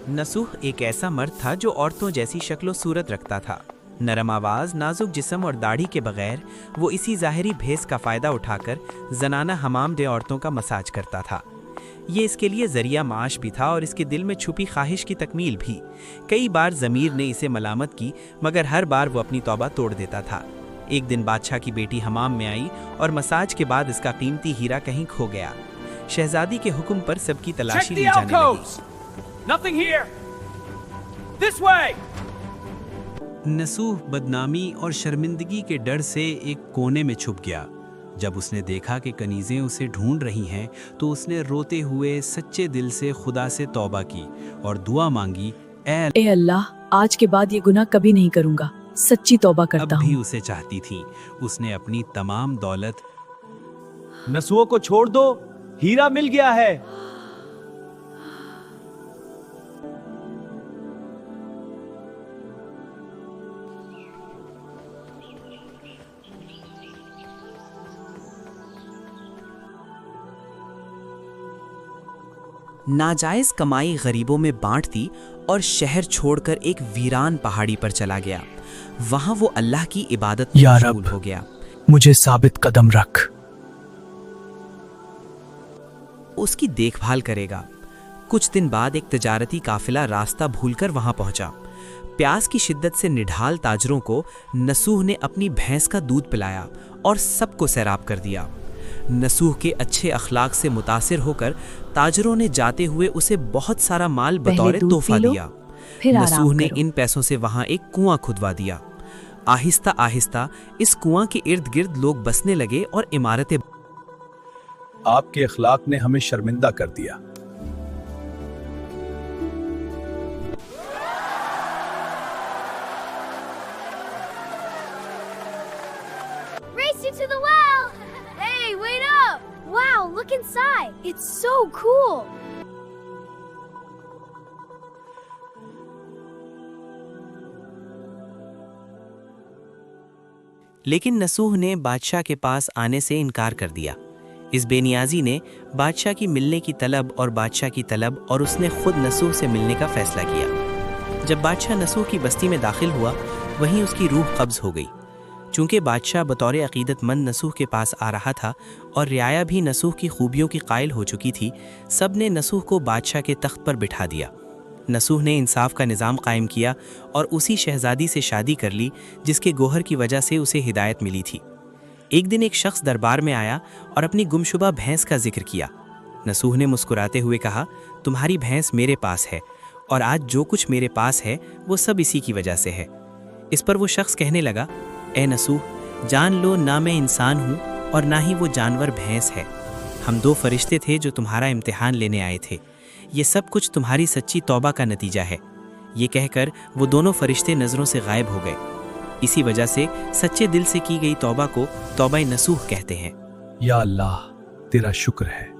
नसूह एक ऐसा मर्द था जो औरतों जैसी शक्ल और सूरत रखता था। नरम आवाज़, नाजुक जिस्म और दाढ़ी के बगैर वो इसी ज़ाहिरी भेस का फ़ायदा उठाकर जनाना हमाम दे औरतों का मसाज करता था। ये इसके लिए ज़रिया माश भी था और इसके दिल में छुपी ख्वाहिश की तकमील भी। कई बार ज़मीर ने इसे मलामत की, मगर हर बार वो अपनी तौबा तोड़ देता था। एक दिन बादशाह की बेटी हमाम में आई और मसाज के बाद इसका कीमती हीरा कहीं खो गया। शहजादी के हुक्म पर सबकी तलाशी ली जाने लगी। Nothing here. This way. नसूह बदनामी और शर्मिंदगी के डर से एक कोने में छुप गया। जब उसने देखा कि कनीज़ें उसे ढूंढ रही हैं तो उसने रोते हुए सच्चे दिल से खुदा से तौबा की और दुआ मांगी, ए अल्लाह, आज के बाद ये गुनाह कभी नहीं करूंगा, सच्ची तौबा करता अब भी हूँ। उसे चाहती थी। उसने अपनी तमाम दौलत नसूह को छोड़ दो, हीरा मिल गया है। नाजायज कमाई गरीबों में बांट दी और शहर छोड़कर एक वीरान पहाड़ी पर चला गया। वहां वो अल्लाह की इबादत में या मशगूल रब, हो गया। मुझे साबित कदम रख। उसकी देखभाल करेगा। कुछ दिन बाद एक तजारती काफिला रास्ता भूलकर वहां पहुंचा। प्यास की शिद्दत से निढाल ताजरों को नसूह ने अपनी भैंस का दूध पिलाया और सबको सैराब कर दिया। नसूह के अच्छे अखलाक से मुतासिर होकर ताजरों ने जाते हुए उसे बहुत सारा माल बतौर तोहफा दिया। नसूह ने इन पैसों से वहां एक कुआं खुदवा दिया। आहिस्ता आहिस्ता इस कुआं के इर्द गिर्द लोग बसने लगे और इमारतें। आपके अखलाक ने हमें शर्मिंदा कर दिया। Race into the well! Hey, wait up! Wow, look inside. It's so cool. लेकिन नसूह ने बादशाह के पास आने से इनकार कर दिया। इस बेनियाजी ने बादशाह की मिलने की तलब और बादशाह की तलब और उसने खुद नसूह से मिलने का फैसला किया। जब बादशाह नसूह की बस्ती में दाखिल हुआ, वहीं उसकी रूह कब्ज़ हो गई। चूँकि बादशाह बतौर अक़ीदतमंद नसूह के पास आ रहा था और रियाया भी नसूह की खूबियों की कायल हो चुकी थी, सब ने नसूह को बादशाह के तख्त पर बिठा दिया। नसूह ने इंसाफ का निज़ाम कायम किया और उसी शहज़ादी से शादी कर ली जिसके गोहर की वजह से उसे हिदायत मिली थी। एक दिन एक शख्स दरबार में आया और अपनी गुमशुबा भैंस का जिक्र किया। नसूह ने मुस्कुराते हुए कहा, तुम्हारी भैंस मेरे पास है और आज जो कुछ मेरे पास है वो सब इसी की वजह से है। इस पर वो शख्स कहने लगा, ए नसूह, जान लो ना मैं इंसान हूँ और ना ही वो जानवर भैंस है। हम दो फरिश्ते थे जो तुम्हारा इम्तिहान लेने आए थे। ये सब कुछ तुम्हारी सच्ची तौबा का नतीजा है। ये कहकर वो दोनों फरिश्ते नज़रों से गायब हो गए। इसी वजह से सच्चे दिल से की गई तौबा को तौबा नसूह कहते हैं। या अल्लाह, तेरा शुक्र है